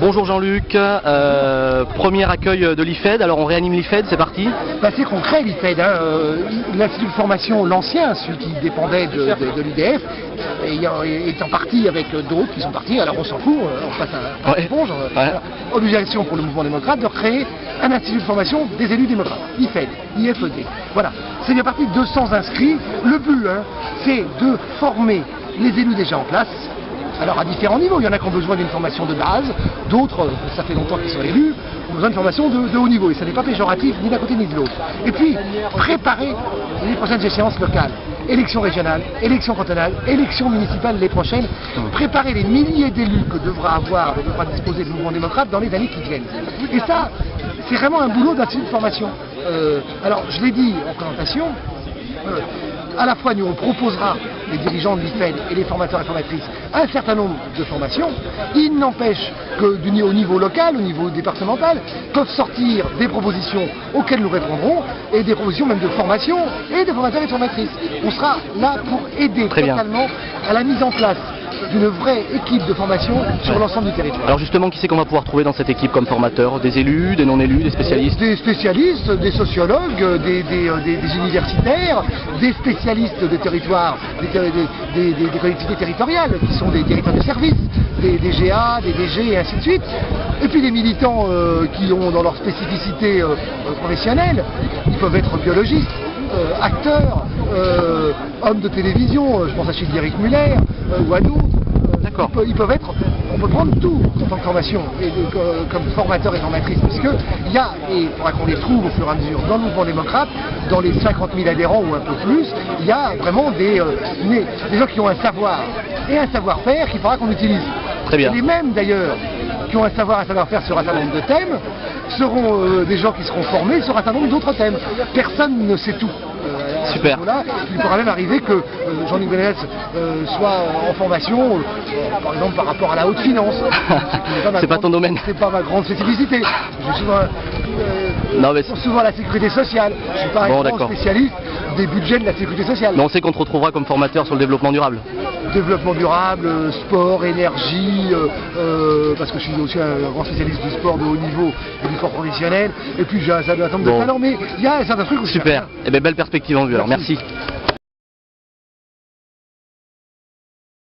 Bonjour Jean-Luc, premier accueil de l'IFED, alors on réanime l'IFED, c'est parti. C'est qu'on crée l'IFED, l'Institut de formation, l'ancien, celui qui dépendait de l'UDF, étant parti avec d'autres qui sont partis, alors on s'en fout, on passe à l'éponge. Obligation pour le mouvement démocrate de créer un institut de formation des élus démocrates, IFED, IFED. Voilà, c'est bien parti, 200 inscrits. Le but, c'est de former les élus déjà en place. Alors à différents niveaux, il y en a qui ont besoin d'une formation de base, d'autres, ça fait longtemps qu'ils sont élus, ont besoin d'une formation de haut niveau, et ça n'est pas péjoratif ni d'un côté ni de l'autre. Et puis, préparer les prochaines échéances locales, élections régionales, élections cantonales, élections municipales les prochaines, préparer les milliers d'élus que devra disposer le mouvement démocrate dans les années qui viennent. Et ça, c'est vraiment un boulot d'institut de formation. Alors, je l'ai dit en présentation, à la fois nous on proposera, les dirigeants de l'IFED et les formateurs et formatrices, un certain nombre de formations. Il n'empêche que au niveau local, au niveau départemental, peuvent sortir des propositions auxquelles nous répondrons, et des propositions même de formation et de formateurs et formatrices. On sera là pour aider totalement à la mise en place d'une vraie équipe de formation sur l'ensemble du territoire. Alors justement, qui c'est qu'on va pouvoir trouver dans cette équipe comme formateur? Des élus, des non-élus, des spécialistes? Des spécialistes, des sociologues, des universitaires, des spécialistes de territoire, des collectivités territoriales, qui sont des directeurs de services, des GA, des DG et ainsi de suite. Et puis des militants qui ont dans leur spécificité professionnelle, ils peuvent être biologistes, acteurs, hommes de télévision, je pense à Childéric Muller ou à d'autres. D'accord. On peut prendre tout en tant que formation, comme formateur et formatrice, puisqu'il y a, et il faudra qu'on les trouve au fur et à mesure, dans le mouvement démocrate, dans les 50 000 adhérents ou un peu plus, il y a vraiment des gens qui ont un savoir et un savoir-faire qu'il faudra qu'on utilise. Très bien. Et les mêmes d'ailleurs qui ont un savoir-faire sur un certain nombre de thèmes seront des gens qui seront formés sur un certain nombre d'autres thèmes. Personne ne sait tout. Super. Il pourra même arriver que Jean-Luc Benelès soit en formation, par exemple par rapport à la haute finance. C'est pas ton domaine. C'est pas ma grande spécificité. Je suis souvent à la sécurité sociale. Je suis pas un grand spécialiste des budgets de la sécurité sociale. Mais on sait qu'on te retrouvera comme formateur sur le développement durable. Développement durable, sport, énergie, parce que je suis aussi un grand spécialiste du sport de haut niveau et du sport professionnel. Et puis j'ai un certain nombre de talents, mais il y a un certain truc où super. Et bien belle perspective en vue. Alors merci.